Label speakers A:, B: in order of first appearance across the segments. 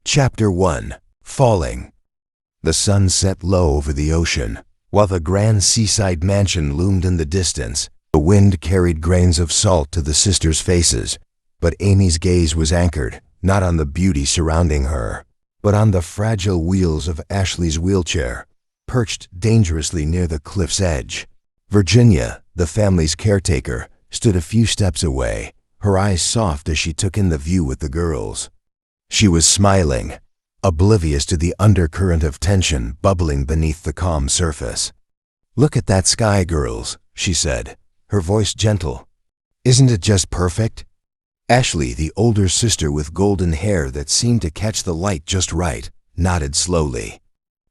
A: Chapter 1. Falling. The sun set low over the ocean, while the grand seaside mansion loomed in the distance. The wind carried grains of salt to the sisters' faces, but Amy's gaze was anchored, not on the beauty surrounding her, but on the fragile wheels of Ashley's wheelchair, perched dangerously near the cliff's edge. Virginia, the family's caretaker, stood a few steps away, her eyes soft as she took in the view with the girls. She was smiling, oblivious to the undercurrent of tension bubbling beneath the calm surface. "Look at that sky, girls," she said, her voice gentle. "Isn't it just perfect?" Ashley, the older sister with golden hair that seemed to catch the light just right, nodded slowly.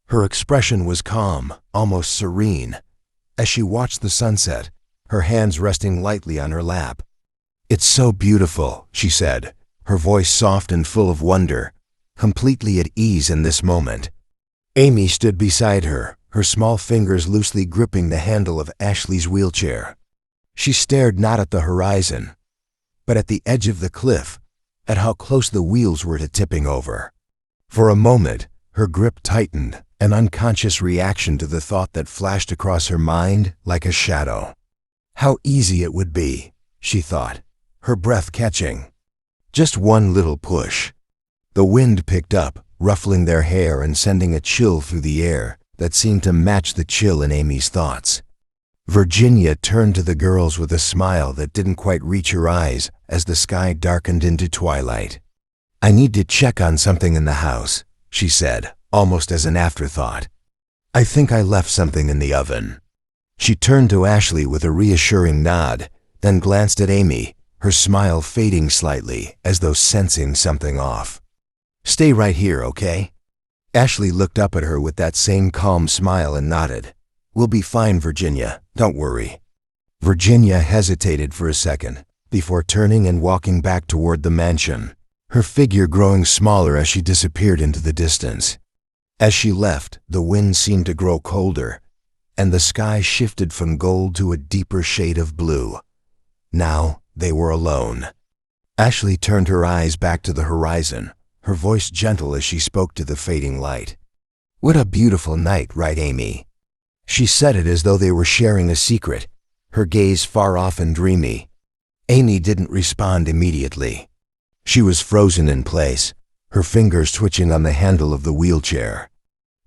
A: Her expression was calm, almost serene, as she watched the sunset, her hands resting lightly on her lap. "It's so beautiful," she said, her voice soft and full of wonder, completely at ease in this moment. Amy stood beside her, her small fingers loosely gripping the handle of Ashley's wheelchair. She stared not at the horizon, but at the edge of the cliff, at how close the wheels were to tipping over. For a moment, her grip tightened, an unconscious reaction to the thought that flashed across her mind like a shadow. How easy it would be, she thought, her breath catching. Just one little push. The wind picked up, ruffling their hair and sending a chill through the air that seemed to match the chill in Amy's thoughts. Virginia turned to the girls with a smile that didn't quite reach her eyes as the sky darkened into twilight. "I need to check on something in the house," she said, almost as an afterthought. "I think I left something in the oven." She turned to Ashley with a reassuring nod, then glanced at Amy, her smile fading slightly as though sensing something off. "Stay right here, okay?" Ashley looked up at her with that same calm smile and nodded. "We'll be fine, Virginia. Don't worry." Virginia hesitated for a second before turning and walking back toward the mansion, her figure growing smaller as she disappeared into the distance. As she left, the wind seemed to grow colder, and the sky shifted from gold to a deeper shade of blue. Now they were alone. Ashley turned her eyes back to the horizon, her voice gentle as she spoke to the fading light. "What a beautiful night, right, Amy?" She said it as though they were sharing a secret, her gaze far off and dreamy. Amy didn't respond immediately. She was frozen in place, her fingers twitching on the handle of the wheelchair.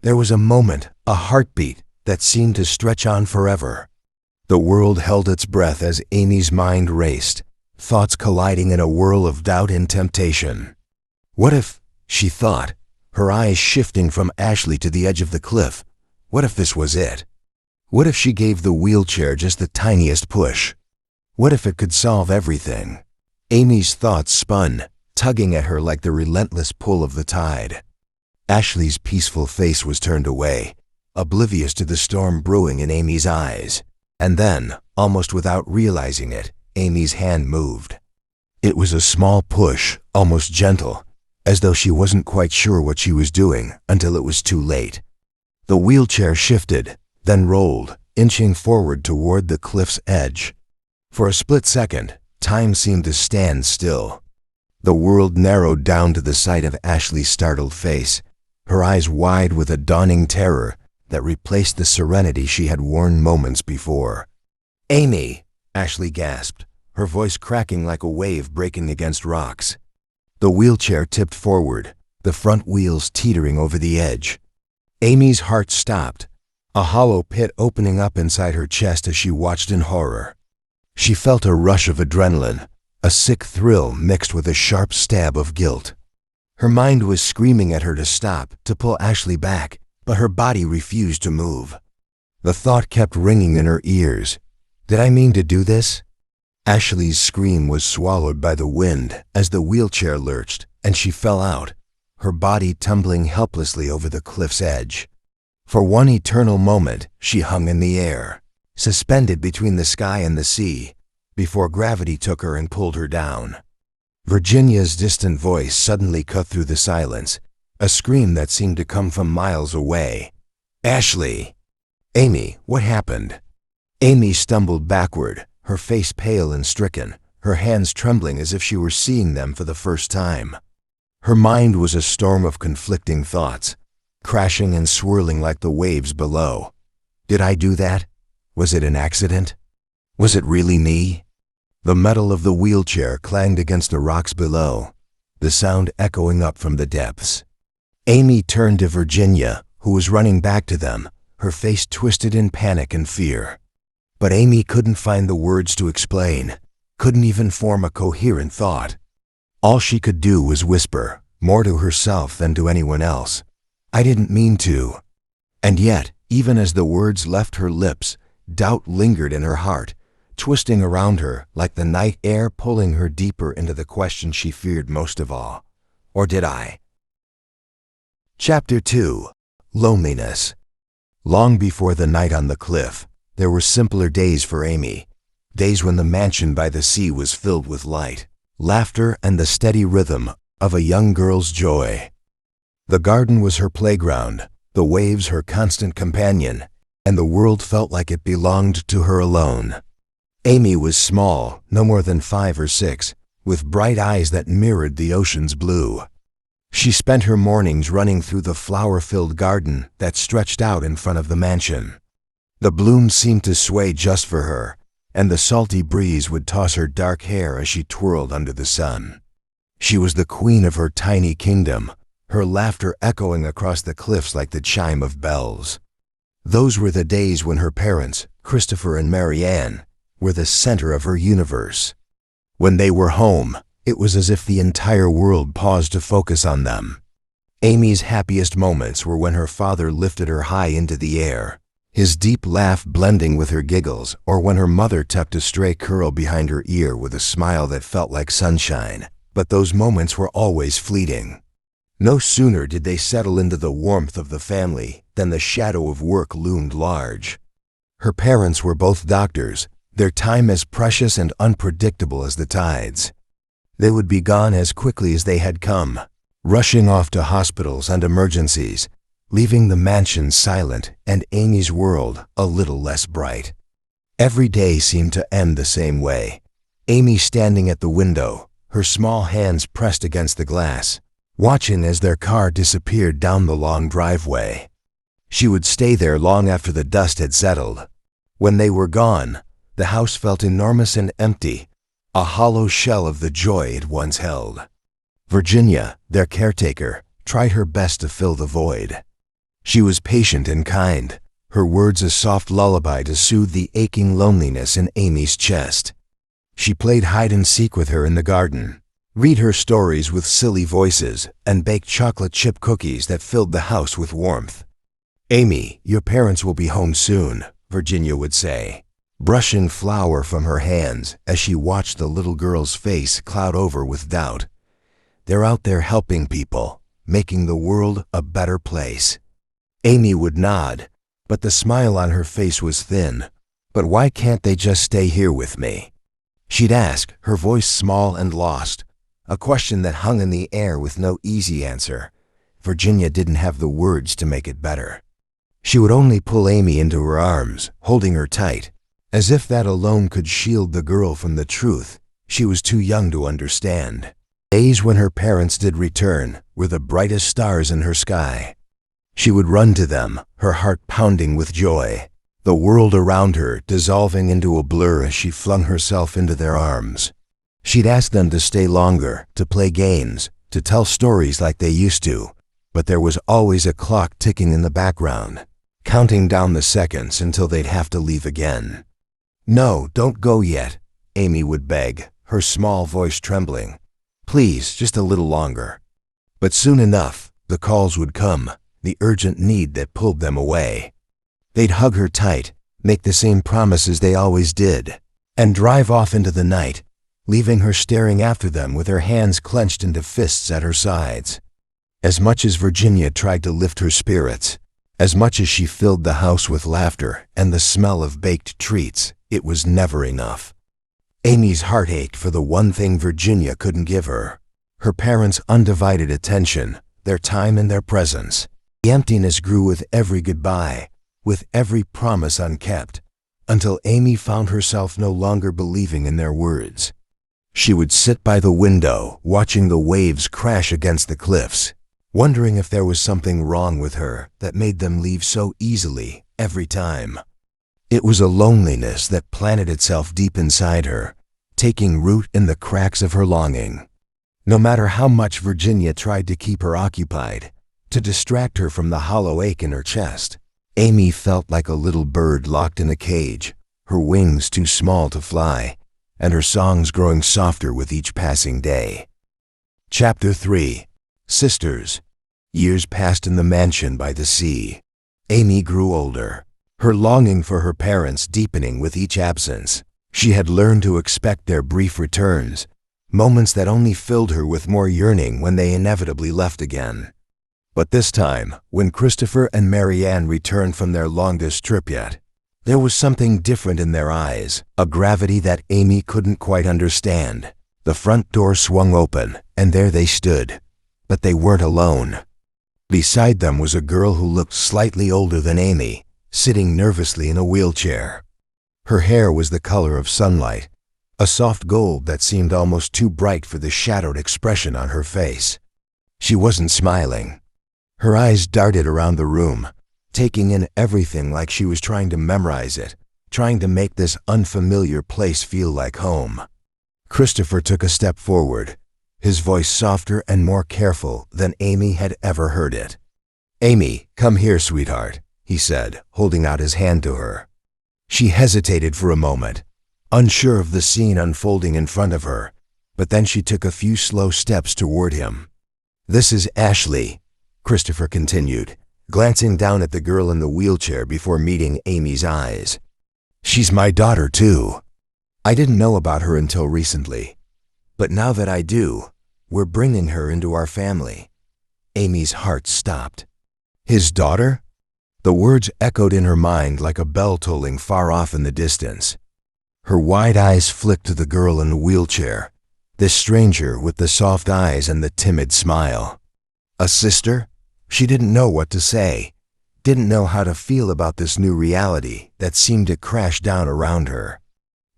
A: There was a moment, a heartbeat, that seemed to stretch on forever. The world held its breath as Amy's mind raced, thoughts colliding in a whirl of doubt and temptation. What if, she thought, her eyes shifting from Ashley to the edge of the cliff, what if this was it? What if she gave the wheelchair just the tiniest push? What if it could solve everything? Amy's thoughts spun, tugging at her like the relentless pull of the tide. Ashley's peaceful face was turned away, oblivious to the storm brewing in Amy's eyes. And then, almost without realizing it, Amy's hand moved. It was a small push, almost gentle, as though she wasn't quite sure what she was doing until it was too late. The wheelchair shifted, then rolled, inching forward toward the cliff's edge. For a split second, time seemed to stand still. The world narrowed down to the sight of Ashley's startled face, her eyes wide with a dawning terror that replaced the serenity she had worn moments before. "Amy!" Ashley gasped, her voice cracking like a wave breaking against rocks. The wheelchair tipped forward, the front wheels teetering over the edge. Amy's heart stopped, a hollow pit opening up inside her chest as she watched in horror. She felt a rush of adrenaline, a sick thrill mixed with a sharp stab of guilt. Her mind was screaming at her to stop, to pull Ashley back, but her body refused to move. The thought kept ringing in her ears. Did I mean to do this? Ashley's scream was swallowed by the wind as the wheelchair lurched, and she fell out, her body tumbling helplessly over the cliff's edge. For one eternal moment, she hung in the air, suspended between the sky and the sea, before gravity took her and pulled her down. Virginia's distant voice suddenly cut through the silence, a scream that seemed to come from miles away. "Ashley!" "Amy, what happened?" Amy stumbled backward, her face pale and stricken, her hands trembling as if she were seeing them for the first time. Her mind was a storm of conflicting thoughts, crashing and swirling like the waves below. Did I do that? Was it an accident? Was it really me? The metal of the wheelchair clanged against the rocks below, the sound echoing up from the depths. Amy turned to Virginia, who was running back to them, her face twisted in panic and fear. But Amy couldn't find the words to explain, couldn't even form a coherent thought. All she could do was whisper, more to herself than to anyone else, "I didn't mean to." And yet, even as the words left her lips, doubt lingered in her heart, twisting around her like the night air, pulling her deeper into the question she feared most of all. Or did I? Chapter 2. Loneliness. Long before the night on the cliff, there were simpler days for Amy, days when the mansion by the sea was filled with light, laughter, and the steady rhythm of a young girl's joy. The garden was her playground, the waves her constant companion, and the world felt like it belonged to her alone. Amy was small, no more than 5 or 6, with bright eyes that mirrored the ocean's blue. She spent her mornings running through the flower-filled garden that stretched out in front of the mansion. The blooms seemed to sway just for her, and the salty breeze would toss her dark hair as she twirled under the sun. She was the queen of her tiny kingdom, her laughter echoing across the cliffs like the chime of bells. Those were the days when her parents, Christopher and Marianne, were the center of her universe. When they were home, it was as if the entire world paused to focus on them. Amy's happiest moments were when her father lifted her high into the air, his deep laugh blending with her giggles, or when her mother tucked a stray curl behind her ear with a smile that felt like sunshine. But those moments were always fleeting. No sooner did they settle into the warmth of the family than the shadow of work loomed large. Her parents were both doctors, their time as precious and unpredictable as the tides. They would be gone as quickly as they had come, rushing off to hospitals and emergencies, leaving the mansion silent and Amy's world a little less bright. Every day seemed to end the same way. Amy standing at the window, her small hands pressed against the glass, watching as their car disappeared down the long driveway. She would stay there long after the dust had settled. When they were gone, the house felt enormous and empty, a hollow shell of the joy it once held. Virginia, their caretaker, tried her best to fill the void. She was patient and kind, her words a soft lullaby to soothe the aching loneliness in Amy's chest. She played hide and seek with her in the garden, read her stories with silly voices, and baked chocolate chip cookies that filled the house with warmth. "Amy, your parents will be home soon," Virginia would say, brushing flour from her hands as she watched the little girl's face cloud over with doubt. "They're out there helping people, making the world a better place." Amy would nod, but the smile on her face was thin. "But why can't they just stay here with me?" she'd ask, her voice small and lost, a question that hung in the air with no easy answer. Virginia didn't have the words to make it better. She would only pull Amy into her arms, holding her tight, as if that alone could shield the girl from the truth she was too young to understand. Days when her parents did return were the brightest stars in her sky. She would run to them, her heart pounding with joy, the world around her dissolving into a blur as she flung herself into their arms. She'd ask them to stay longer, to play games, to tell stories like they used to, but there was always a clock ticking in the background, counting down the seconds until they'd have to leave again. "No, don't go yet," Amy would beg, her small voice trembling. "Please, just a little longer." But soon enough, the calls would come, the urgent need that pulled them away. They'd hug her tight, make the same promises they always did, and drive off into the night, leaving her staring after them with her hands clenched into fists at her sides. As much as Virginia tried to lift her spirits, as much as she filled the house with laughter and the smell of baked treats, it was never enough. Amy's heart ached for the one thing Virginia couldn't give her: her parents' undivided attention, their time and their presence. The emptiness grew with every goodbye, with every promise unkept, until Amy found herself no longer believing in their words. She would sit by the window, watching the waves crash against the cliffs, wondering if there was something wrong with her that made them leave so easily every time. It was a loneliness that planted itself deep inside her, taking root in the cracks of her longing. No matter how much Virginia tried to keep her occupied, to distract her from the hollow ache in her chest, Amy felt like a little bird locked in a cage, her wings too small to fly, and her songs growing softer with each passing day. Chapter 3. Sisters. Years passed in the mansion by the sea. Amy grew older, her longing for her parents deepening with each absence. She had learned to expect their brief returns, moments that only filled her with more yearning when they inevitably left again. But this time, when Christopher and Marianne returned from their longest trip yet, there was something different in their eyes, a gravity that Amy couldn't quite understand. The front door swung open, and there they stood. But they weren't alone. Beside them was a girl who looked slightly older than Amy, sitting nervously in a wheelchair. Her hair was the color of sunlight, a soft gold that seemed almost too bright for the shadowed expression on her face. She wasn't smiling. Her eyes darted around the room, taking in everything like she was trying to memorize it, trying to make this unfamiliar place feel like home. Christopher took a step forward, his voice softer and more careful than Amy had ever heard it. "Amy, come here, sweetheart," he said, holding out his hand to her. She hesitated for a moment, unsure of the scene unfolding in front of her, but then she took a few slow steps toward him. "This is Ashley," Christopher continued, glancing down at the girl in the wheelchair before meeting Amy's eyes. "She's my daughter, too. I didn't know about her until recently, but now that I do, we're bringing her into our family." Amy's heart stopped. His daughter? The words echoed in her mind like a bell tolling far off in the distance. Her wide eyes flicked to the girl in the wheelchair, this stranger with the soft eyes and the timid smile. A sister? She didn't know what to say, didn't know how to feel about this new reality that seemed to crash down around her.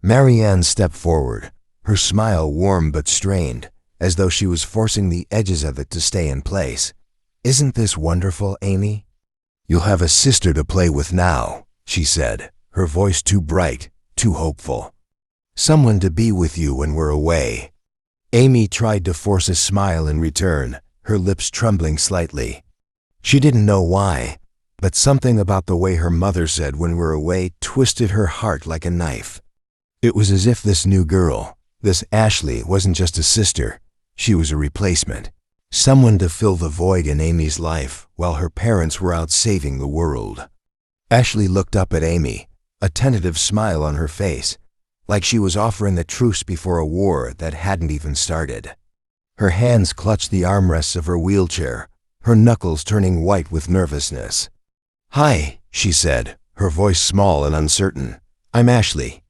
A: Marianne stepped forward, her smile warm but strained, as though she was forcing the edges of it to stay in place. "Isn't this wonderful, Amy? You'll have a sister to play with now," she said, her voice too bright, too hopeful. "Someone to be with you when we're away." Amy tried to force a smile in return, her lips trembling slightly. She didn't know why, but something about the way her mother said "when we're away" twisted her heart like a knife. It was as if this new girl, this Ashley, wasn't just a sister, she was a replacement. Someone to fill the void in Amy's life while her parents were out saving the world. Ashley looked up at Amy, a tentative smile on her face, like she was offering a truce before a war that hadn't even started. Her hands clutched the armrests of her wheelchair, her knuckles turning white with nervousness. "Hi," she said, her voice small and uncertain. "I'm Ashley."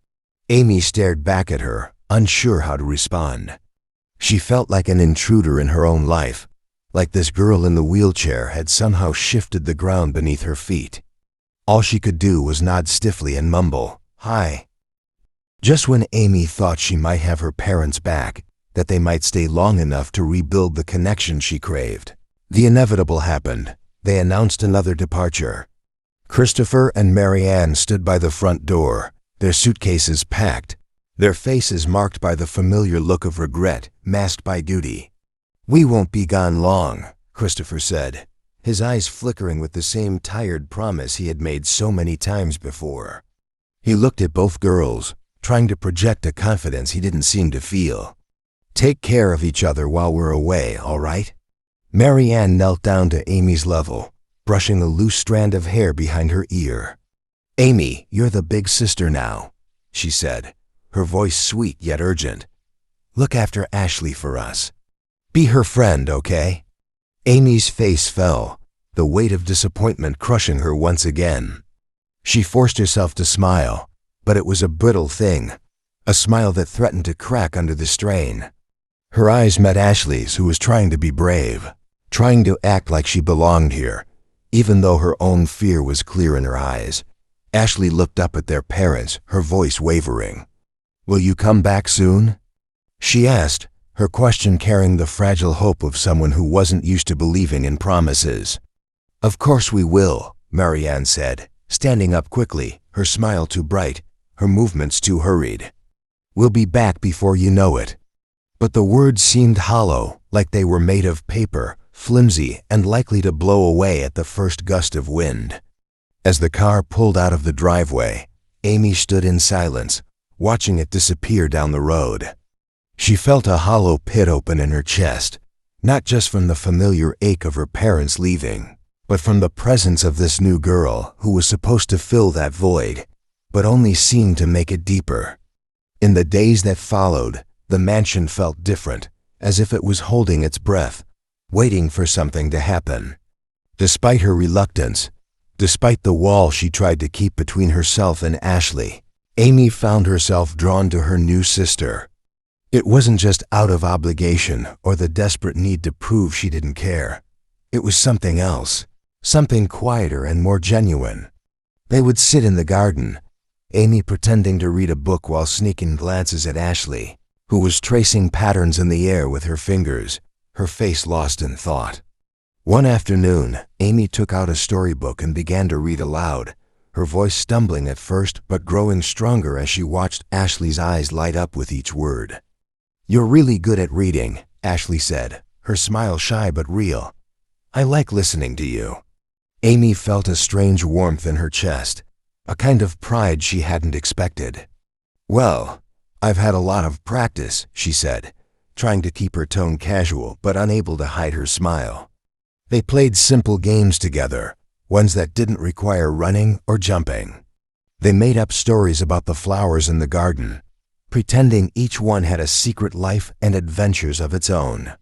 A: Amy stared back at her, unsure how to respond. She felt like an intruder in her own life, like this girl in the wheelchair had somehow shifted the ground beneath her feet. All she could do was nod stiffly and mumble, "Hi." Just when Amy thought she might have her parents back, that they might stay long enough to rebuild the connection she craved, the inevitable happened. They announced another departure. Christopher and Marianne stood by the front door, their suitcases packed, their faces marked by the familiar look of regret masked by duty. "We won't be gone long," Christopher said, his eyes flickering with the same tired promise he had made so many times before. He looked at both girls, trying to project a confidence he didn't seem to feel. "Take care of each other while we're away, all right?" Marianne knelt down to Amy's level, brushing a loose strand of hair behind her ear. "Amy, you're the big sister now," she said, her voice sweet yet urgent. "Look after Ashley for us. Be her friend, okay?" Amy's face fell, the weight of disappointment crushing her once again. She forced herself to smile, but it was a brittle thing, a smile that threatened to crack under the strain. Her eyes met Ashley's, who was trying to be brave, trying to act like she belonged here, even though her own fear was clear in her eyes. Ashley looked up at their parents, her voice wavering. "Will you come back soon?" she asked, her question carrying the fragile hope of someone who wasn't used to believing in promises. "Of course we will," Marianne said, standing up quickly, her smile too bright, her movements too hurried. "We'll be back before you know it." But the words seemed hollow, like they were made of paper, flimsy and likely to blow away at the first gust of wind. As the car pulled out of the driveway, Amy stood in silence, watching it disappear down the road. She felt a hollow pit open in her chest, not just from the familiar ache of her parents leaving, but from the presence of this new girl who was supposed to fill that void, but only seemed to make it deeper. In the days that followed, the mansion felt different, as if it was holding its breath, waiting for something to happen. Despite her reluctance, despite the wall she tried to keep between herself and Ashley, Amy found herself drawn to her new sister. It wasn't just out of obligation or the desperate need to prove she didn't care. It was something else, something quieter and more genuine. They would sit in the garden, Amy pretending to read a book while sneaking glances at Ashley, who was tracing patterns in the air with her fingers, her face lost in thought. One afternoon, Amy took out a storybook and began to read aloud, her voice stumbling at first but growing stronger as she watched Ashley's eyes light up with each word. "You're really good at reading," Ashley said, her smile shy but real. "I like listening to you." Amy felt a strange warmth in her chest, a kind of pride she hadn't expected. "Well, I've had a lot of practice," she said, trying to keep her tone casual but unable to hide her smile. They played simple games together, ones that didn't require running or jumping. They made up stories about the flowers in the garden, pretending each one had a secret life and adventures of its own.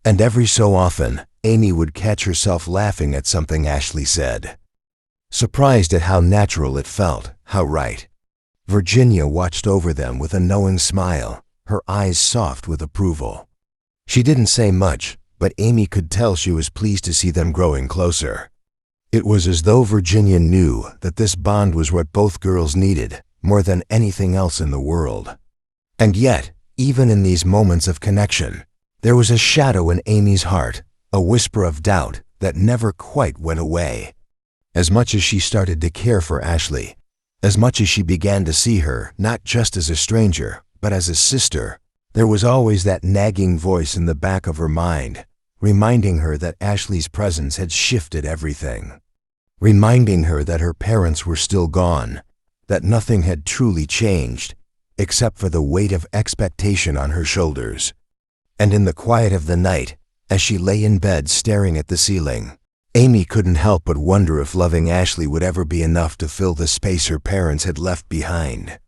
A: And every so often, Amy would catch herself laughing at something Ashley said, surprised at how natural it felt, how right. Virginia watched over them with a knowing smile, her eyes soft with approval. She didn't say much, but Amy could tell she was pleased to see them growing closer. It was as though Virginia knew that this bond was what both girls needed, more than anything else in the world. And yet, even in these moments of connection, there was a shadow in Amy's heart, a whisper of doubt that never quite went away. As much as she started to care for Ashley, as much as she began to see her not just as a stranger, but as a sister, there was always that nagging voice in the back of her mind, reminding her that Ashley's presence had shifted everything, reminding her that her parents were still gone, that nothing had truly changed, except for the weight of expectation on her shoulders. And in the quiet of the night, as she lay in bed staring at the ceiling, Amy couldn't help but wonder if loving Ashley would ever be enough to fill the space her parents had left behind.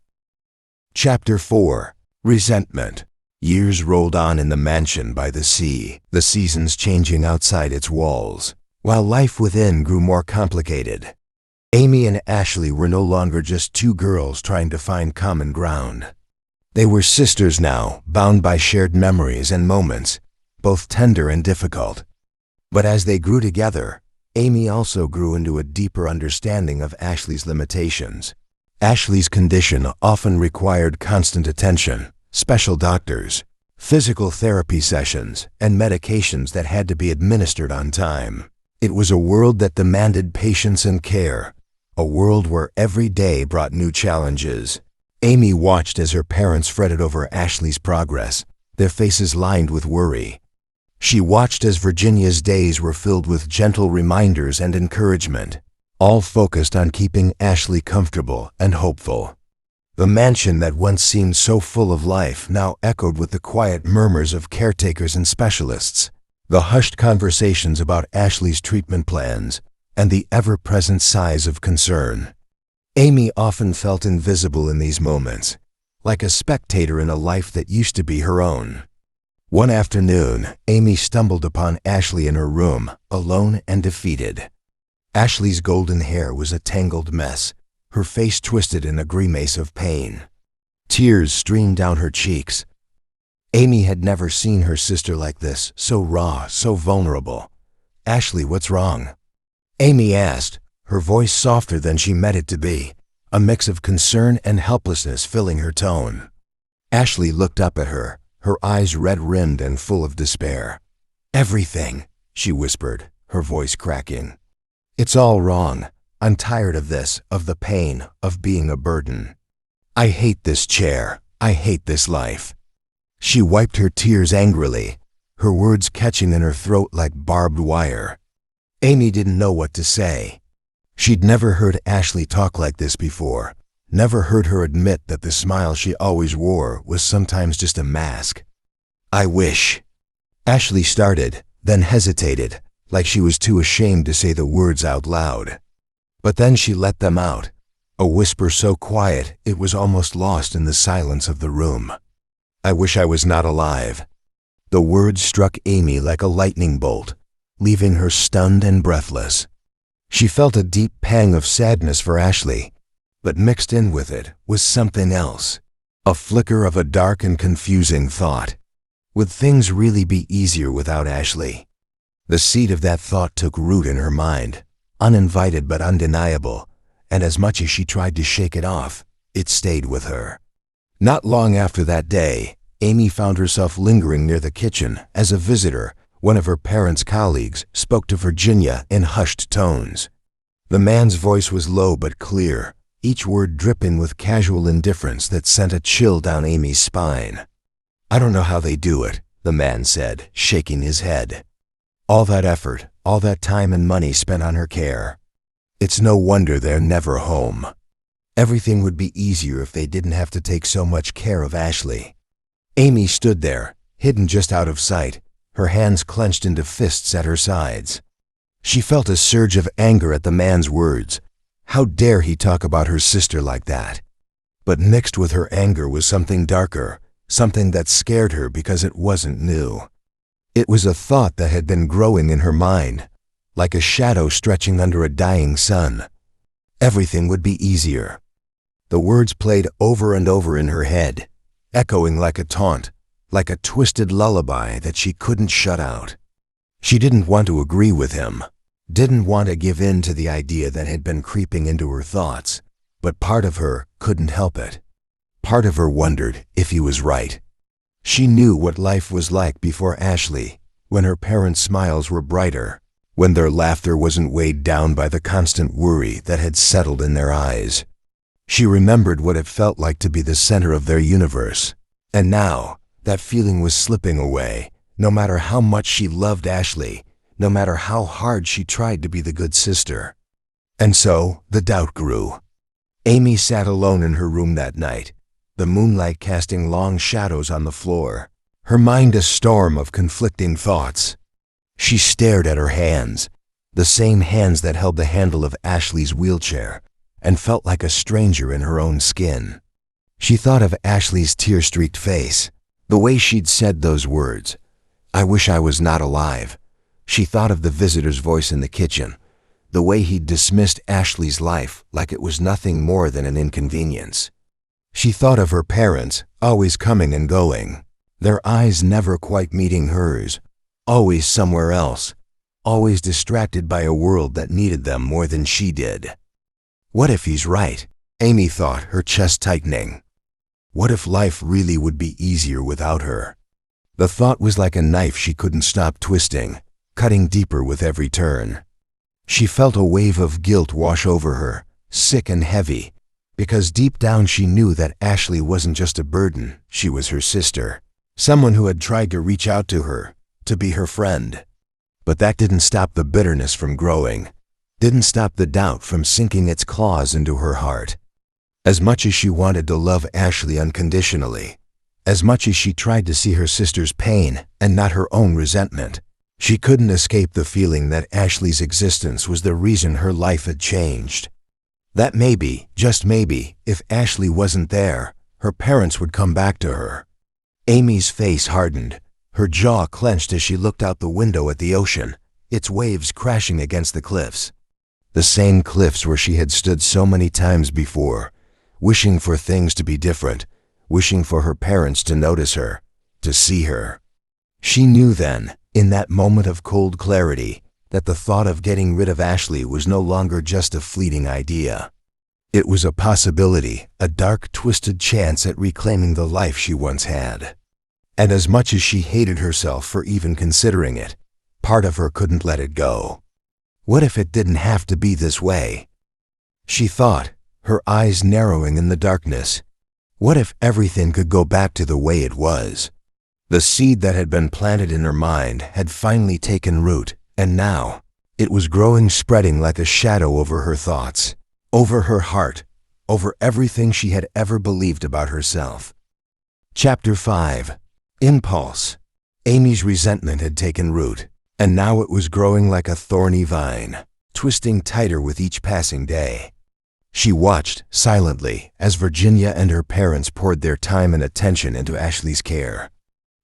A: Chapter 4. Resentment. Years rolled on in the mansion by the sea, the seasons changing outside its walls, while life within grew more complicated. Amy and Ashley were no longer just two girls trying to find common ground. They were sisters now, bound by shared memories and moments, both tender and difficult. But as they grew together, Amy also grew into a deeper understanding of Ashley's limitations. Ashley's condition often required constant attention, special doctors, physical therapy sessions, and medications that had to be administered on time. It was a world that demanded patience and care, a world where every day brought new challenges. Amy watched as her parents fretted over Ashley's progress, their faces lined with worry. She watched as Virginia's days were filled with gentle reminders and encouragement, all focused on keeping Ashley comfortable and hopeful. The mansion that once seemed so full of life now echoed with the quiet murmurs of caretakers and specialists, the hushed conversations about Ashley's treatment plans, and the ever-present sighs of concern. Amy often felt invisible in these moments, like a spectator in a life that used to be her own. One afternoon, Amy stumbled upon Ashley in her room, alone and defeated. Ashley's golden hair was a tangled mess, her face twisted in a grimace of pain. Tears streamed down her cheeks. Amy had never seen her sister like this, so raw, so vulnerable. "Ashley, what's wrong?" Amy asked, her voice softer than she meant it to be, a mix of concern and helplessness filling her tone. Ashley looked up at her, her eyes red-rimmed and full of despair. "Everything," she whispered, her voice cracking. "It's all wrong. I'm tired of this, of the pain, of being a burden. I hate this chair. I hate this life." She wiped her tears angrily, her words catching in her throat like barbed wire. Amy didn't know what to say. She'd never heard Ashley talk like this before, never heard her admit that the smile she always wore was sometimes just a mask. "I wish." Ashley started, then hesitated, like she was too ashamed to say the words out loud. But then she let them out, a whisper so quiet it was almost lost in the silence of the room. "I wish I was not alive." The words struck Amy like a lightning bolt, leaving her stunned and breathless. She felt a deep pang of sadness for Ashley, but mixed in with it was something else, a flicker of a dark and confusing thought. Would things really be easier without Ashley? The seed of that thought took root in her mind, uninvited but undeniable, and as much as she tried to shake it off, it stayed with her. Not long after that day, Amy found herself lingering near the kitchen as a visitor, one of her parents' colleagues, spoke to Virginia in hushed tones. The man's voice was low but clear, each word dripping with casual indifference that sent a chill down Amy's spine. "I don't know how they do it," the man said, shaking his head. "All that effort, all that time and money spent on her care. It's no wonder they're never home. Everything would be easier if they didn't have to take so much care of Ashley." Amy stood there, hidden just out of sight, her hands clenched into fists at her sides. She felt a surge of anger at the man's words. How dare he talk about her sister like that? But mixed with her anger was something darker, something that scared her because it wasn't new. It was a thought that had been growing in her mind, like a shadow stretching under a dying sun. Everything would be easier. The words played over and over in her head, echoing like a taunt, like a twisted lullaby that she couldn't shut out. She didn't want to agree with him, didn't want to give in to the idea that had been creeping into her thoughts, but part of her couldn't help it. Part of her wondered if he was right. She knew what life was like before Ashley, when her parents' smiles were brighter, when their laughter wasn't weighed down by the constant worry that had settled in their eyes. She remembered what it felt like to be the center of their universe, and now that feeling was slipping away, no matter how much she loved Ashley, no matter how hard she tried to be the good sister. And so the doubt grew. Amy sat alone in her room that night, the moonlight casting long shadows on the floor, her mind a storm of conflicting thoughts. She stared at her hands, the same hands that held the handle of Ashley's wheelchair, and felt like a stranger in her own skin. She thought of Ashley's tear-streaked face, the way she'd said those words, "I wish I was not alive." She thought of the visitor's voice in the kitchen, the way he'd dismissed Ashley's life like it was nothing more than an inconvenience. She thought of her parents, always coming and going, their eyes never quite meeting hers, always somewhere else, always distracted by a world that needed them more than she did. What if he's right? Amy thought, her chest tightening. What if life really would be easier without her? The thought was like a knife she couldn't stop twisting, cutting deeper with every turn. She felt a wave of guilt wash over her, sick and heavy, because deep down she knew that Ashley wasn't just a burden, she was her sister, someone who had tried to reach out to her, to be her friend. But that didn't stop the bitterness from growing, didn't stop the doubt from sinking its claws into her heart. As much as she wanted to love Ashley unconditionally, as much as she tried to see her sister's pain and not her own resentment, she couldn't escape the feeling that Ashley's existence was the reason her life had changed. That maybe, just maybe, if Ashley wasn't there, her parents would come back to her. Amy's face hardened, her jaw clenched as she looked out the window at the ocean, its waves crashing against the cliffs. The same cliffs where she had stood so many times before, wishing for things to be different, wishing for her parents to notice her, to see her. She knew then, in that moment of cold clarity, that the thought of getting rid of Ashley was no longer just a fleeting idea. It was a possibility, a dark, twisted chance at reclaiming the life she once had. And as much as she hated herself for even considering it, part of her couldn't let it go. What if it didn't have to be this way? She thought, her eyes narrowing in the darkness. What if everything could go back to the way it was? The seed that had been planted in her mind had finally taken root, and now it was growing, spreading like a shadow over her thoughts, over her heart, over everything she had ever believed about herself. Chapter 5. Impulse. Amy's resentment had taken root, and now it was growing like a thorny vine, twisting tighter with each passing day. She watched, silently, as Virginia and her parents poured their time and attention into Ashley's care.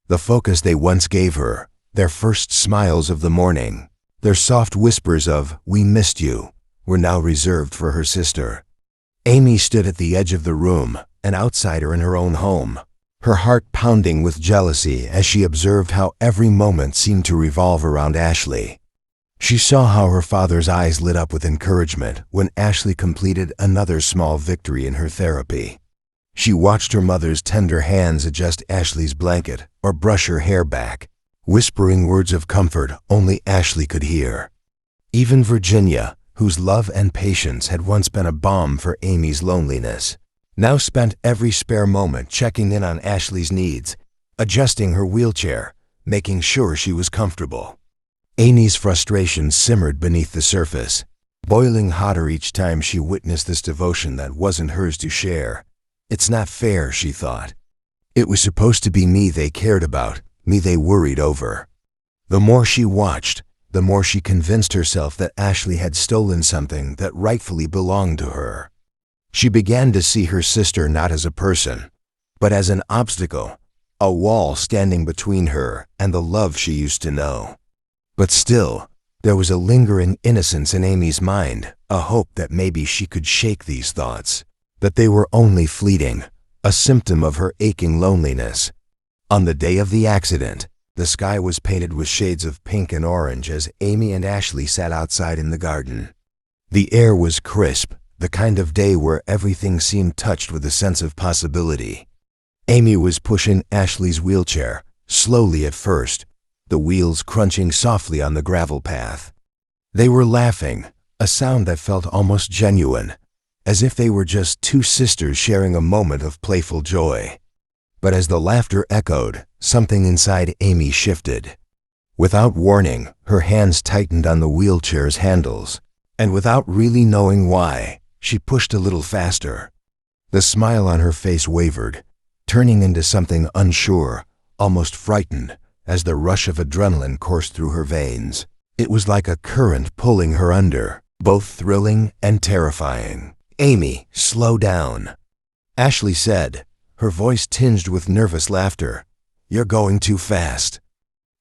A: The focus they once gave her, their first smiles of the morning, their soft whispers of, "We missed you," were now reserved for her sister. Amy stood at the edge of the room, an outsider in her own home, her heart pounding with jealousy as she observed how every moment seemed to revolve around Ashley. She saw how her father's eyes lit up with encouragement when Ashley completed another small victory in her therapy. She watched her mother's tender hands adjust Ashley's blanket or brush her hair back, whispering words of comfort only Ashley could hear. Even Virginia, whose love and patience had once been a balm for Amy's loneliness, now spent every spare moment checking in on Ashley's needs, adjusting her wheelchair, making sure she was comfortable. Amy's frustration simmered beneath the surface, boiling hotter each time she witnessed this devotion that wasn't hers to share. It's not fair, she thought. It was supposed to be me they cared about, me they worried over. The more she watched, the more she convinced herself that Ashley had stolen something that rightfully belonged to her. She began to see her sister not as a person, but as an obstacle, a wall standing between her and the love she used to know. But still, there was a lingering innocence in Amy's mind, a hope that maybe she could shake these thoughts, that they were only fleeting, a symptom of her aching loneliness. On the day of the accident, the sky was painted with shades of pink and orange as Amy and Ashley sat outside in the garden. The air was crisp, the kind of day where everything seemed touched with a sense of possibility. Amy was pushing Ashley's wheelchair, slowly at first, the wheels crunching softly on the gravel path. They were laughing, a sound that felt almost genuine, as if they were just two sisters sharing a moment of playful joy. But as the laughter echoed, something inside Amy shifted. Without warning, her hands tightened on the wheelchair's handles, and without really knowing why, she pushed a little faster. The smile on her face wavered, turning into something unsure, almost frightened, as the rush of adrenaline coursed through her veins. It was like a current pulling her under, both thrilling and terrifying. "Amy, slow down," Ashley said, her voice tinged with nervous laughter. "You're going too fast."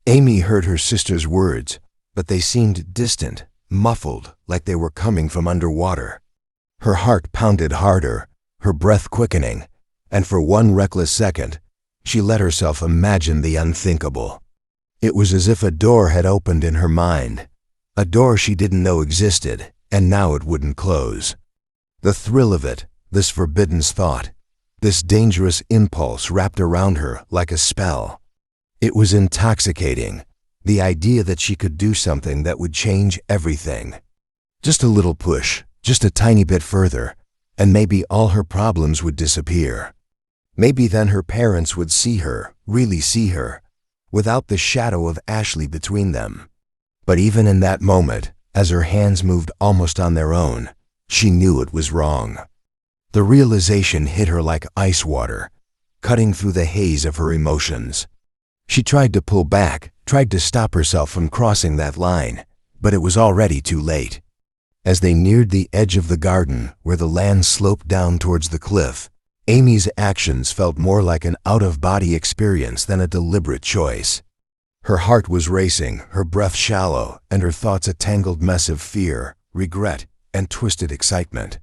A: Amy heard her sister's words, but they seemed distant, muffled, like they were coming from underwater. Her heart pounded harder, her breath quickening, and for one reckless second, she let herself imagine the unthinkable. It was as if a door had opened in her mind, a door she didn't know existed, and now it wouldn't close. The thrill of it, this forbidden thought, this dangerous impulse wrapped around her like a spell. It was intoxicating, the idea that she could do something that would change everything. Just a little push, just a tiny bit further, and maybe all her problems would disappear. Maybe then her parents would see her, really see her, without the shadow of Ashley between them. But even in that moment, as her hands moved almost on their own, she knew it was wrong. The realization hit her like ice water, cutting through the haze of her emotions. She tried to pull back, tried to stop herself from crossing that line, but it was already too late. As they neared the edge of the garden, where the land sloped down towards the cliff, Amy's actions felt more like an out-of-body experience than a deliberate choice. Her heart was racing, her breath shallow, and her thoughts a tangled mess of fear, regret, and twisted excitement.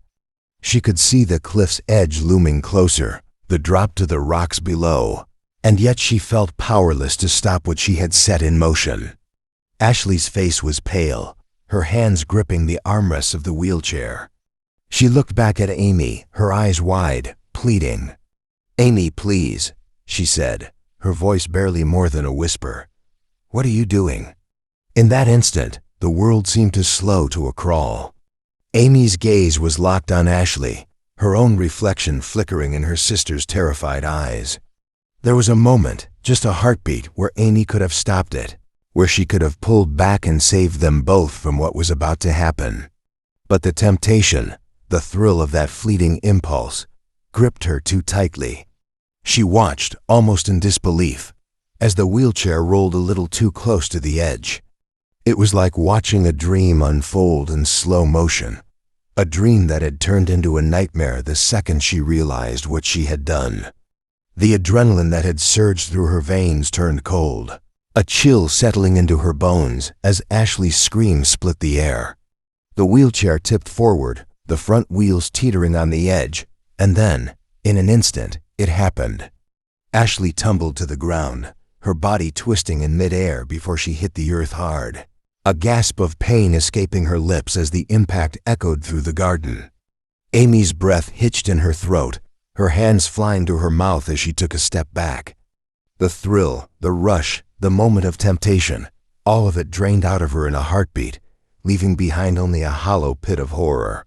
A: She could see the cliff's edge looming closer, the drop to the rocks below, and yet she felt powerless to stop what she had set in motion. Ashley's face was pale, her hands gripping the armrests of the wheelchair. She looked back at Amy, her eyes wide, pleading. "Amy, please," she said, her voice barely more than a whisper. "What are you doing?" In that instant, the world seemed to slow to a crawl. Amy's gaze was locked on Ashley, her own reflection flickering in her sister's terrified eyes. There was a moment, just a heartbeat, where Amy could have stopped it, where she could have pulled back and saved them both from what was about to happen. But the temptation, the thrill of that fleeting impulse, gripped her too tightly. She watched, almost in disbelief, as the wheelchair rolled a little too close to the edge. It was like watching a dream unfold in slow motion, a dream that had turned into a nightmare the second she realized what she had done. The adrenaline that had surged through her veins turned cold, a chill settling into her bones as Ashley's scream split the air. The wheelchair tipped forward, the front wheels teetering on the edge, and then, in an instant, it happened. Ashley tumbled to the ground, her body twisting in midair before she hit the earth hard, a gasp of pain escaping her lips as the impact echoed through the garden. Amy's breath hitched in her throat, her hands flying to her mouth as she took a step back. The thrill, the rush, the moment of temptation, all of it drained out of her in a heartbeat, leaving behind only a hollow pit of horror.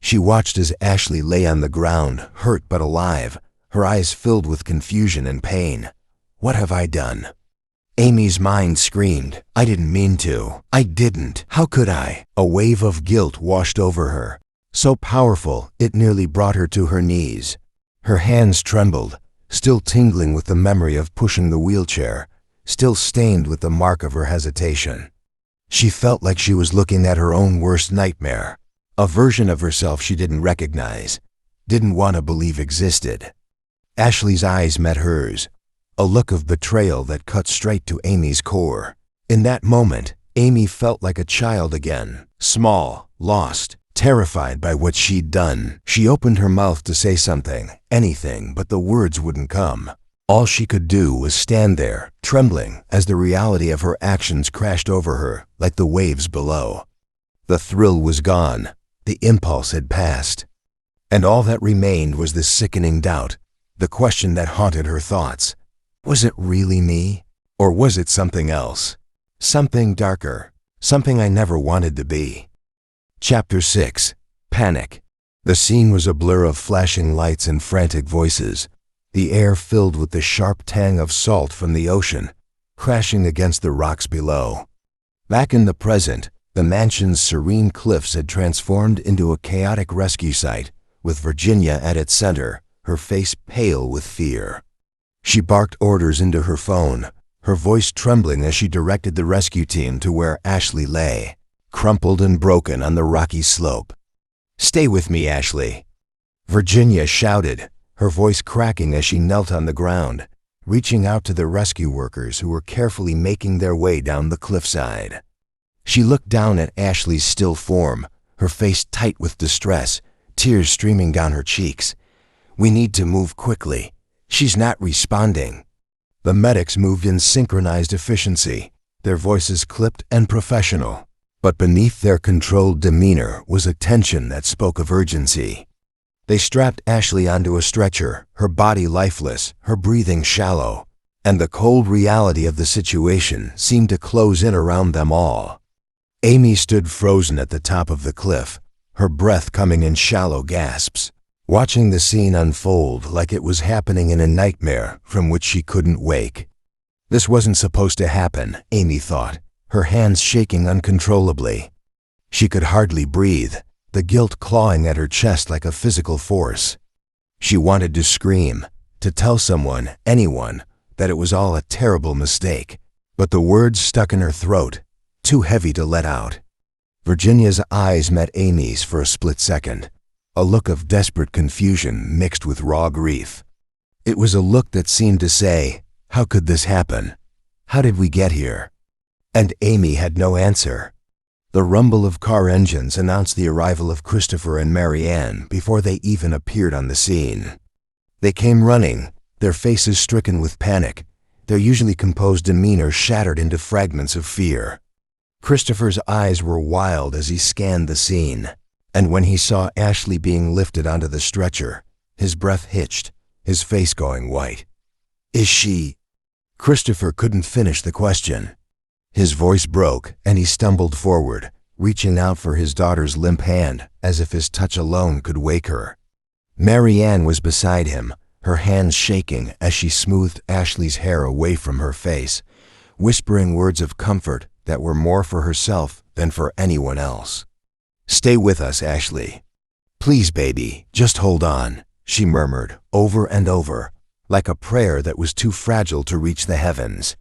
A: She watched as Ashley lay on the ground, hurt but alive, her eyes filled with confusion and pain. What have I done? Amy's mind screamed, "I didn't mean to. I didn't. How could I?" A wave of guilt washed over her, so powerful it nearly brought her to her knees. Her hands trembled, still tingling with the memory of pushing the wheelchair, still stained with the mark of her hesitation. She felt like she was looking at her own worst nightmare, a version of herself she didn't recognize, didn't want to believe existed. Ashley's eyes met hers, a look of betrayal that cut straight to Amy's core. In that moment, Amy felt like a child again, small, lost, terrified by what she'd done. She opened her mouth to say something, anything, but the words wouldn't come. All she could do was stand there, trembling, as the reality of her actions crashed over her like the waves below. The thrill was gone, the impulse had passed, and all that remained was this sickening doubt, the question that haunted her thoughts. Was it really me? Or was it something else? Something darker, something I never wanted to be. Chapter 6. Panic. The scene was a blur of flashing lights and frantic voices, the air filled with the sharp tang of salt from the ocean, crashing against the rocks below. Back in the present, the mansion's serene cliffs had transformed into a chaotic rescue site, with Virginia at its center, her face pale with fear. She barked orders into her phone, her voice trembling as she directed the rescue team to where Ashley lay, crumpled and broken on the rocky slope. "Stay with me, Ashley," Virginia shouted, her voice cracking as she knelt on the ground, reaching out to the rescue workers who were carefully making their way down the cliffside. She looked down at Ashley's still form, her face tight with distress, tears streaming down her cheeks. "We need to move quickly. She's not responding." The medics moved in synchronized efficiency, their voices clipped and professional, but beneath their controlled demeanor was a tension that spoke of urgency. They strapped Ashley onto a stretcher, her body lifeless, her breathing shallow, and the cold reality of the situation seemed to close in around them all. Amy stood frozen at the top of the cliff, her breath coming in shallow gasps, watching the scene unfold like it was happening in a nightmare from which she couldn't wake. This wasn't supposed to happen, Amy thought, her hands shaking uncontrollably. She could hardly breathe, the guilt clawing at her chest like a physical force. She wanted to scream, to tell someone, anyone, that it was all a terrible mistake, but the words stuck in her throat, too heavy to let out. Virginia's eyes met Amy's for a split second, a look of desperate confusion mixed with raw grief. It was a look that seemed to say, "How could this happen? How did we get here?" And Amy had no answer. The rumble of car engines announced the arrival of Christopher and Mary Ann before they even appeared on the scene. They came running, their faces stricken with panic, their usually composed demeanor shattered into fragments of fear. Christopher's eyes were wild as he scanned the scene, and when he saw Ashley being lifted onto the stretcher, his breath hitched, his face going white. "Is she Christopher couldn't finish the question. His voice broke, and he stumbled forward, reaching out for his daughter's limp hand, as if his touch alone could wake her. Mary Ann was beside him, her hands shaking as she smoothed Ashley's hair away from her face, whispering words of comfort that were more for herself than for anyone else. "Stay with us, Ashley. Please, baby, just hold on," she murmured over and over, like a prayer that was too fragile to reach the heavens.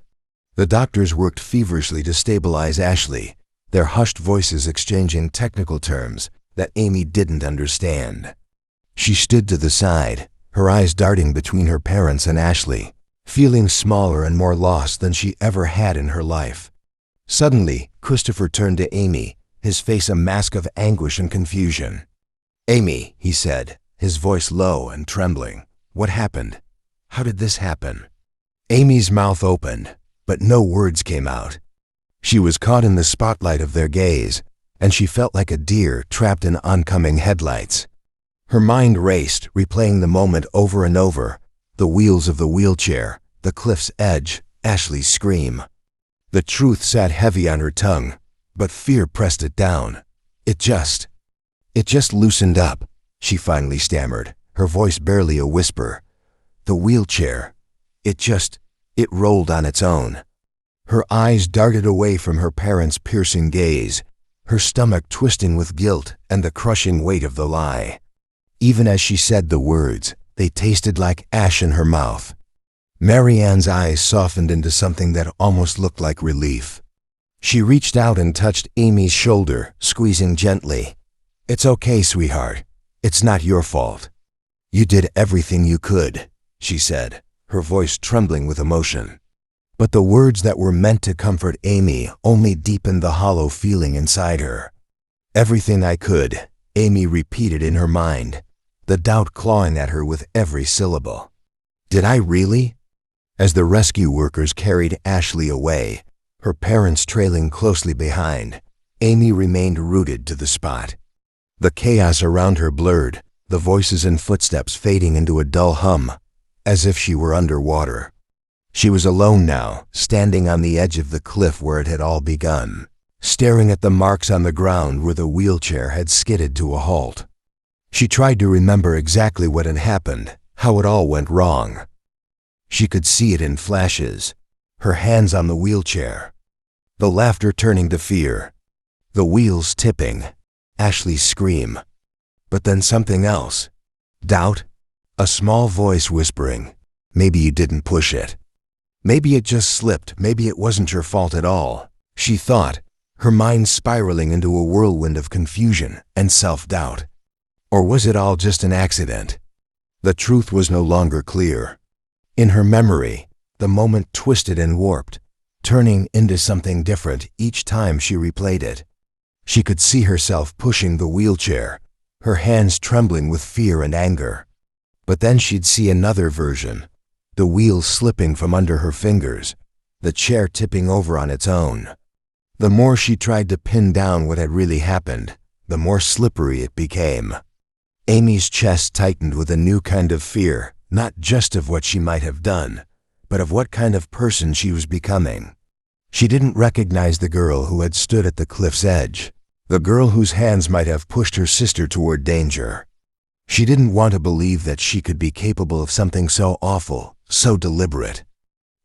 A: The doctors worked feverishly to stabilize Ashley, their hushed voices exchanging technical terms that Amy didn't understand. She stood to the side, her eyes darting between her parents and Ashley, feeling smaller and more lost than she ever had in her life. Suddenly, Christopher turned to Amy, his face a mask of anguish and confusion. "Amy," he said, his voice low and trembling, "what happened? How did this happen?" Amy's mouth opened, but no words came out. She was caught in the spotlight of their gaze, and she felt like a deer trapped in oncoming headlights. Her mind raced, replaying the moment over and over, the wheels of the wheelchair, the cliff's edge, Ashley's scream. The truth sat heavy on her tongue, but fear pressed it down. It just loosened up," she finally stammered, her voice barely a whisper. "The wheelchair, it rolled on its own." Her eyes darted away from her parents' piercing gaze, her stomach twisting with guilt and the crushing weight of the lie. Even as she said the words, they tasted like ash in her mouth. Mary Ann's eyes softened into something that almost looked like relief. She reached out and touched Amy's shoulder, squeezing gently. "It's okay, sweetheart. It's not your fault. You did everything you could," she said, her voice trembling with emotion. But the words that were meant to comfort Amy only deepened the hollow feeling inside her. "Everything I could," Amy repeated in her mind, the doubt clawing at her with every syllable. "Did I really?" As the rescue workers carried Ashley away, her parents trailing closely behind, Amy remained rooted to the spot. The chaos around her blurred, the voices and footsteps fading into a dull hum, as if she were underwater. She was alone now, standing on the edge of the cliff where it had all begun, staring at the marks on the ground where the wheelchair had skidded to a halt. She tried to remember exactly what had happened, how it all went wrong. She could see it in flashes, her hands on the wheelchair, the laughter turning to fear, the wheels tipping, Ashley's scream. But then something else. Doubt, a small voice whispering, "Maybe you didn't push it. Maybe it just slipped, maybe it wasn't your fault at all," she thought, her mind spiraling into a whirlwind of confusion and self-doubt. Or was it all just an accident? The truth was no longer clear. In her memory, the moment twisted and warped, turning into something different each time she replayed it. She could see herself pushing the wheelchair, her hands trembling with fear and anger. But then she'd see another version, the wheels slipping from under her fingers, the chair tipping over on its own. The more she tried to pin down what had really happened, the more slippery it became. Amy's chest tightened with a new kind of fear, not just of what she might have done, but of what kind of person she was becoming. She didn't recognize the girl who had stood at the cliff's edge, the girl whose hands might have pushed her sister toward danger. She didn't want to believe that she could be capable of something so awful, so deliberate.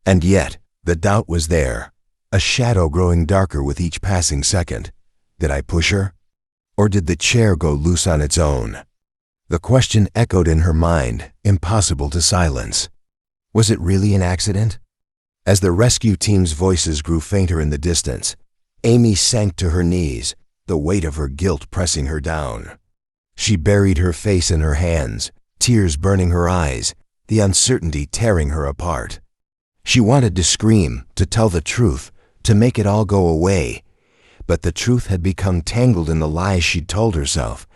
A: And yet, the doubt was there, a shadow growing darker with each passing second. Did I push her? Or did the chair go loose on its own? The question echoed in her mind, impossible to silence. Was it really an accident? As the rescue team's voices grew fainter in the distance, Amy sank to her knees, the weight of her guilt pressing her down. She buried her face in her hands, tears burning her eyes, the uncertainty tearing her apart. She wanted to scream, to tell the truth, to make it all go away, but the truth had become tangled in the lies she'd told herself,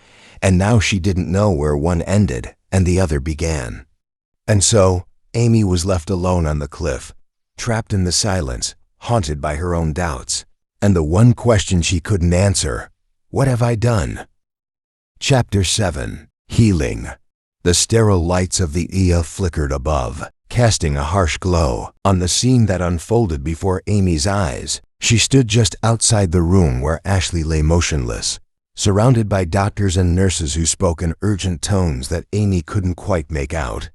A: and now she didn't know where one ended and the other began. And so, Amy was left alone on the cliff, trapped in the silence, haunted by her own doubts, and the one question she couldn't answer: what have I done? Chapter 7. Healing. The sterile lights of the Ia flickered above, casting a harsh glow on the scene that unfolded before Amy's eyes. She stood just outside the room where Ashley lay motionless, surrounded by doctors and nurses who spoke in urgent tones that Amy couldn't quite make out.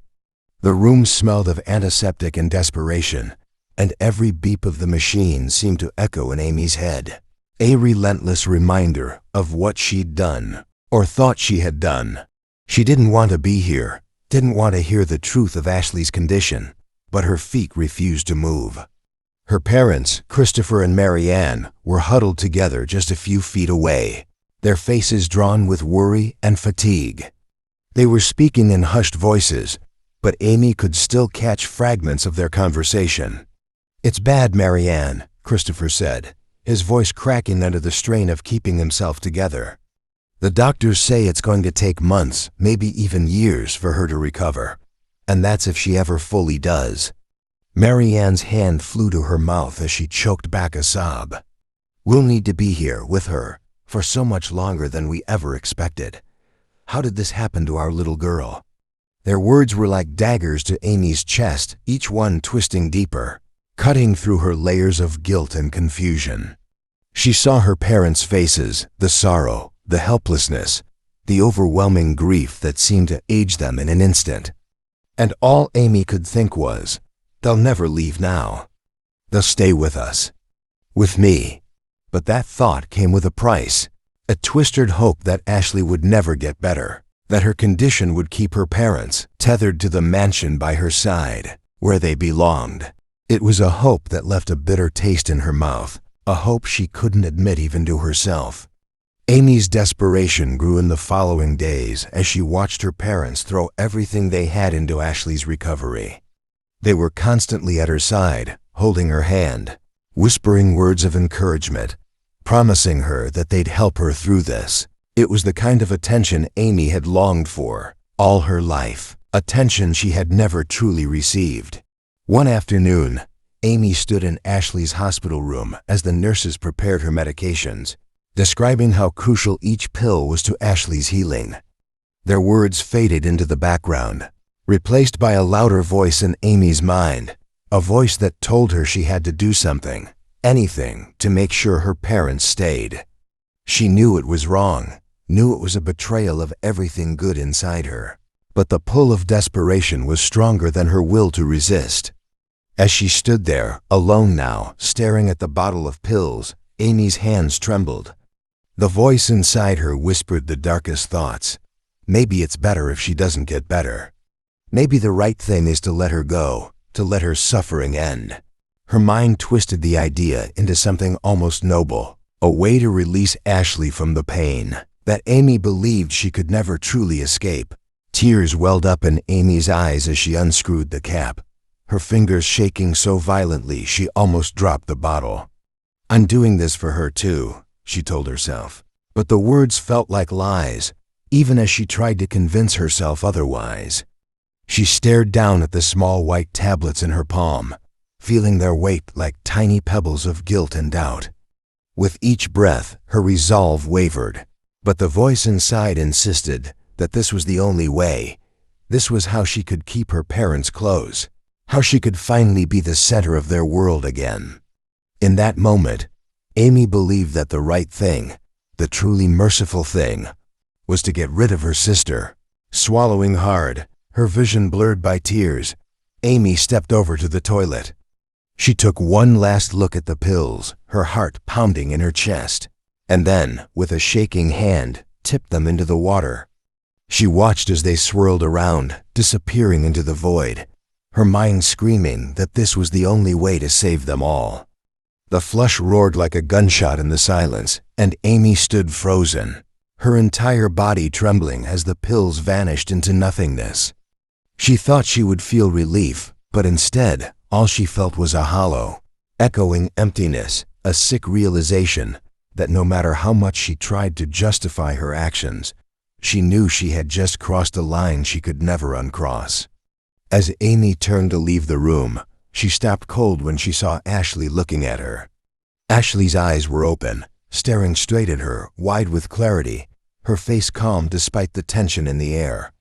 A: The room smelled of antiseptic and desperation, and every beep of the machine seemed to echo in Amy's head. A relentless reminder of what she'd done, or thought she had done. She didn't want to be here, didn't want to hear the truth of Ashley's condition, but her feet refused to move. Her parents, Christopher and Marianne, were huddled together just a few feet away, their faces drawn with worry and fatigue. They were speaking in hushed voices, but Amy could still catch fragments of their conversation. "It's bad, Marianne," Christopher said, his voice cracking under the strain of keeping himself together. "The doctors say it's going to take months, maybe even years, for her to recover, and that's if she ever fully does." Marianne's hand flew to her mouth as she choked back a sob. "We'll need to be here with her for so much longer than we ever expected. How did this happen to our little girl?" Their words were like daggers to Amy's chest, each one twisting deeper, cutting through her layers of guilt and confusion. She saw her parents' faces, the sorrow, the helplessness, the overwhelming grief that seemed to age them in an instant. And all Amy could think was, "They'll never leave now. They'll stay with us. With me." But that thought came with a price, a twisted hope that Ashley would never get better, that her condition would keep her parents tethered to the mansion by her side, where they belonged. It was a hope that left a bitter taste in her mouth, a hope she couldn't admit even to herself. Amy's desperation grew in the following days as she watched her parents throw everything they had into Ashley's recovery. They were constantly at her side, holding her hand, whispering words of encouragement, promising her that they'd help her through this. It was the kind of attention Amy had longed for all her life, attention she had never truly received. One afternoon, Amy stood in Ashley's hospital room as the nurses prepared her medications, describing how crucial each pill was to Ashley's healing. Their words faded into the background, replaced by a louder voice in Amy's mind, a voice that told her she had to do something, anything, to make sure her parents stayed. She knew it was wrong, knew it was a betrayal of everything good inside her, but the pull of desperation was stronger than her will to resist. As she stood there, alone now, staring at the bottle of pills, Amy's hands trembled. The voice inside her whispered the darkest thoughts. Maybe it's better if she doesn't get better. Maybe the right thing is to let her go, to let her suffering end. Her mind twisted the idea into something almost noble, a way to release Ashley from the pain that Amy believed she could never truly escape. Tears welled up in Amy's eyes as she unscrewed the cap, her fingers shaking so violently she almost dropped the bottle. "I'm doing this for her too," she told herself. But the words felt like lies, even as she tried to convince herself otherwise. She stared down at the small white tablets in her palm, feeling their weight like tiny pebbles of guilt and doubt. With each breath, her resolve wavered, but the voice inside insisted that this was the only way. This was how she could keep her parents close, how she could finally be the center of their world again. In that moment, Amy believed that the right thing, the truly merciful thing, was to get rid of her sister. Swallowing hard, her vision blurred by tears, Amy stepped over to the toilet. She took one last look at the pills, her heart pounding in her chest, and then, with a shaking hand, tipped them into the water. She watched as they swirled around, disappearing into the void, her mind screaming that this was the only way to save them all. The flush roared like a gunshot in the silence, and Amy stood frozen, her entire body trembling as the pills vanished into nothingness. She thought she would feel relief, but instead, all she felt was a hollow, echoing emptiness, a sick realization that no matter how much she tried to justify her actions, she knew she had just crossed a line she could never uncross. As Amy turned to leave the room, she stopped cold when she saw Ashley looking at her. Ashley's eyes were open, staring straight at her, wide with clarity, her face calm despite the tension in the air.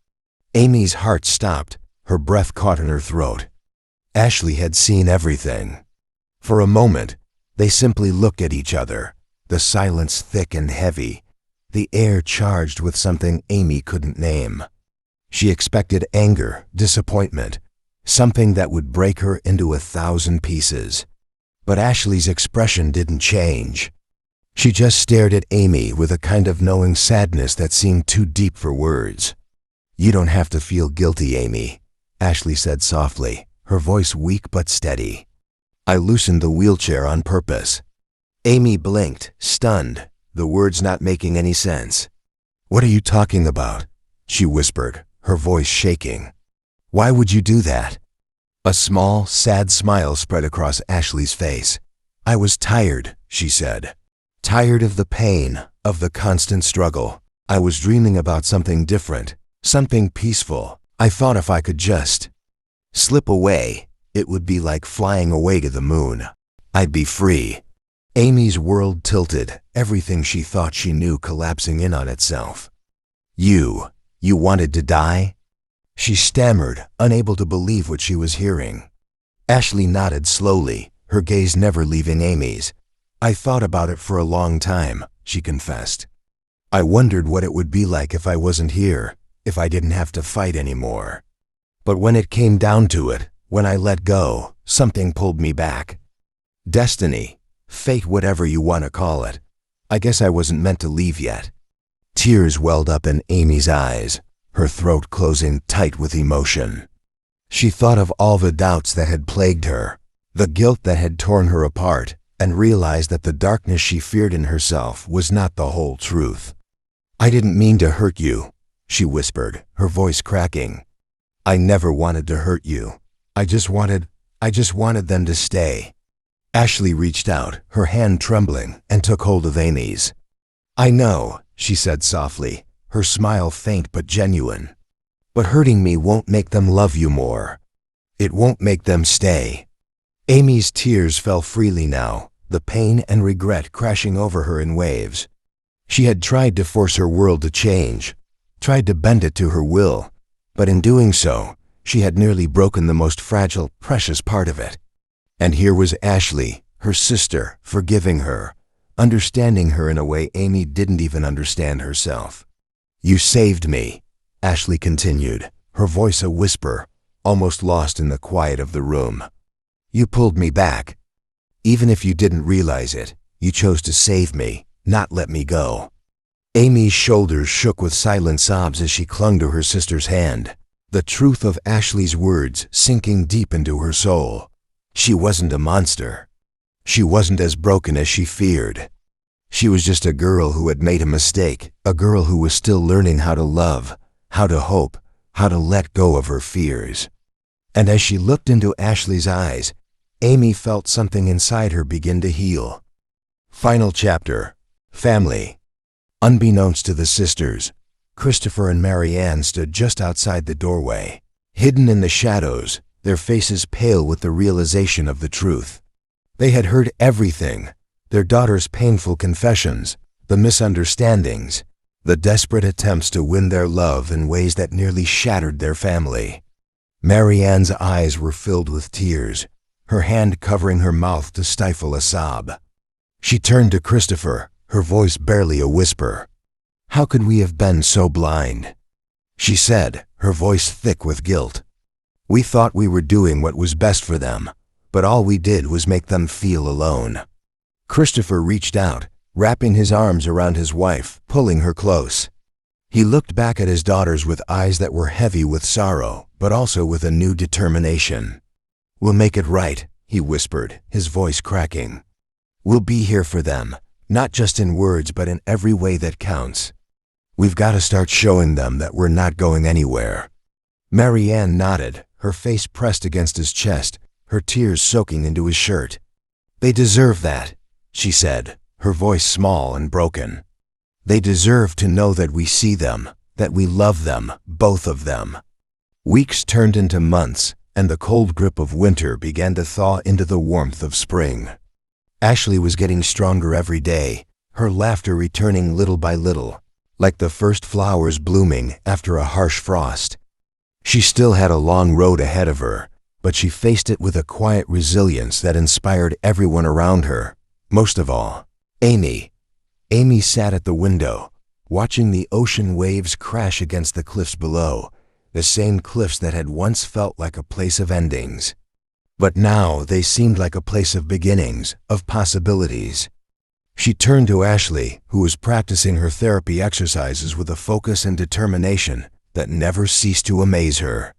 A: Amy's heart stopped, her breath caught in her throat, Ashley had seen everything. For a moment, they simply looked at each other, the silence thick and heavy, the air charged with something Amy couldn't name. She expected anger, disappointment, something that would break her into 1,000 pieces. But Ashley's expression didn't change. She just stared at Amy with a kind of knowing sadness that seemed too deep for words. "You don't have to feel guilty, Amy," Ashley said softly, her voice weak but steady. "I loosened the wheelchair on purpose." Amy blinked, stunned, the words not making any sense. "What are you talking about?" she whispered, her voice shaking. "Why would you do that?" A small, sad smile spread across Ashley's face. "I was tired," she said. "Tired of the pain, of the constant struggle. I was dreaming about something different, something peaceful. I thought if I could just slip away, it would be like flying away to the moon. I'd be free." Amy's world tilted, everything she thought she knew collapsing in on itself. You wanted to die?" She stammered, unable to believe what she was hearing. Ashley nodded slowly, her gaze never leaving Amy's. "I thought about it for a long time," she confessed. "I wondered what it would be like if I wasn't here, if I didn't have to fight anymore. But when it came down to it, when I let go, something pulled me back. Destiny, fate, whatever you want to call it. I guess I wasn't meant to leave yet." Tears welled up in Amy's eyes, her throat closing tight with emotion. She thought of all the doubts that had plagued her, the guilt that had torn her apart, and realized that the darkness she feared in herself was not the whole truth. "I didn't mean to hurt you," she whispered, her voice cracking. "I never wanted to hurt you. I just wanted them to stay." Ashley reached out, her hand trembling, and took hold of Amy's. "I know," she said softly, her smile faint but genuine. "But hurting me won't make them love you more. It won't make them stay." Amy's tears fell freely now, the pain and regret crashing over her in waves. She had tried to force her world to change, tried to bend it to her will, but in doing so, she had nearly broken the most fragile, precious part of it. And here was Ashley, her sister, forgiving her, understanding her in a way Amy didn't even understand herself. "You saved me," Ashley continued, her voice a whisper, almost lost in the quiet of the room. "You pulled me back. Even if you didn't realize it, you chose to save me, not let me go." Amy's shoulders shook with silent sobs as she clung to her sister's hand, the truth of Ashley's words sinking deep into her soul. She wasn't a monster. She wasn't as broken as she feared. She was just a girl who had made a mistake, a girl who was still learning how to love, how to hope, how to let go of her fears. And as she looked into Ashley's eyes, Amy felt something inside her begin to heal. Final chapter. Family. Unbeknownst to the sisters, Christopher and Marianne stood just outside the doorway, hidden in the shadows, their faces pale with the realization of the truth. They had heard everything, their daughter's painful confessions, the misunderstandings, the desperate attempts to win their love in ways that nearly shattered their family. Marianne's eyes were filled with tears, her hand covering her mouth to stifle a sob. She turned to Christopher, her voice barely a whisper. "How could we have been so blind?" she said, her voice thick with guilt. "We thought we were doing what was best for them, but all we did was make them feel alone." Christopher reached out, wrapping his arms around his wife, pulling her close. He looked back at his daughters with eyes that were heavy with sorrow, but also with a new determination. "We'll make it right," he whispered, his voice cracking. "We'll be here for them, not just in words but in every way that counts. We've got to start showing them that we're not going anywhere." Marianne nodded, her face pressed against his chest, her tears soaking into his shirt. "They deserve that," she said, her voice small and broken. "They deserve to know that we see them, that we love them, both of them." Weeks turned into months, and the cold grip of winter began to thaw into the warmth of spring. Ashley was getting stronger every day, her laughter returning little by little, like the first flowers blooming after a harsh frost. She still had a long road ahead of her, but she faced it with a quiet resilience that inspired everyone around her. Most of all, Amy. Amy sat at the window, watching the ocean waves crash against the cliffs below, the same cliffs that had once felt like a place of endings. But now they seemed like a place of beginnings, of possibilities. She turned to Ashley, who was practicing her therapy exercises with a focus and determination that never ceased to amaze her.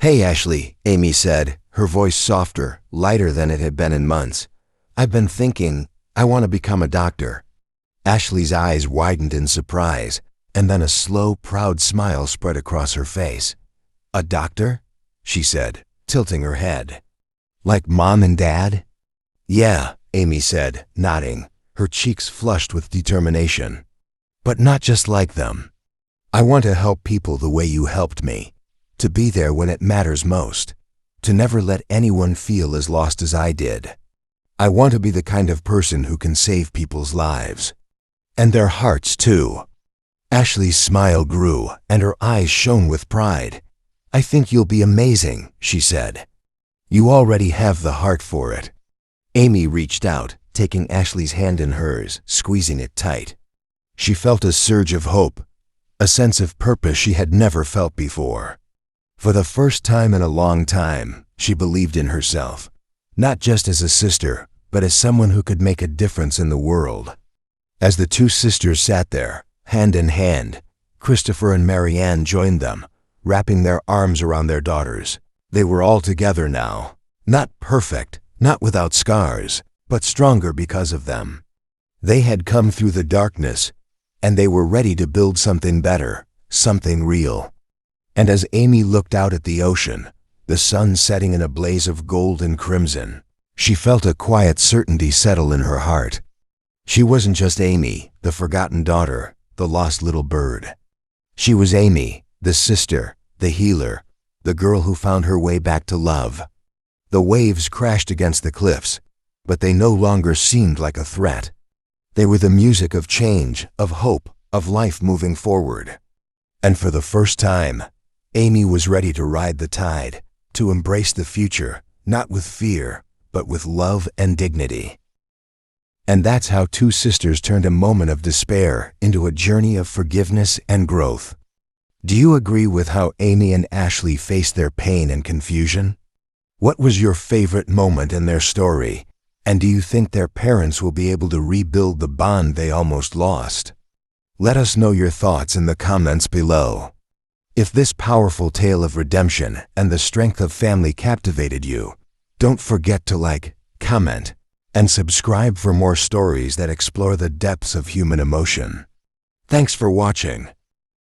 A: "Hey, Ashley," Amy said, her voice softer, lighter than it had been in months. "I've been thinking, I want to become a doctor." Ashley's eyes widened in surprise, and then a slow, proud smile spread across her face. "A doctor?" she said, tilting her head. "Like Mom and Dad?" "Yeah," Amy said, nodding, her cheeks flushed with determination. "But not just like them. I want to help people the way you helped me, to be there when it matters most, to never let anyone feel as lost as I did. I want to be the kind of person who can save people's lives. And their hearts, too." Ashley's smile grew, and her eyes shone with pride. "I think you'll be amazing," she said. "You already have the heart for it." Amy reached out, taking Ashley's hand in hers, squeezing it tight. She felt a surge of hope, a sense of purpose she had never felt before. For the first time in a long time, she believed in herself, not just as a sister, but as someone who could make a difference in the world. As the two sisters sat there, hand in hand, Christopher and Marianne joined them, wrapping their arms around their daughters. They were all together now, not perfect, not without scars, but stronger because of them. They had come through the darkness, and they were ready to build something better, something real. And as Amy looked out at the ocean, the sun setting in a blaze of gold and crimson, she felt a quiet certainty settle in her heart. She wasn't just Amy, the forgotten daughter, the lost little bird. She was Amy, the sister, the healer, the girl who found her way back to love. The waves crashed against the cliffs, but they no longer seemed like a threat. They were the music of change, of hope, of life moving forward. And for the first time, Amy was ready to ride the tide, to embrace the future, not with fear, but with love and dignity. And that's how two sisters turned a moment of despair into a journey of forgiveness and growth. Do you agree with how Amy and Ashley faced their pain and confusion? What was your favorite moment in their story? And do you think their parents will be able to rebuild the bond they almost lost? Let us know your thoughts in the comments below. If this powerful tale of redemption and the strength of family captivated you, don't forget to like, comment, and subscribe for more stories that explore the depths of human emotion. Thanks for watching.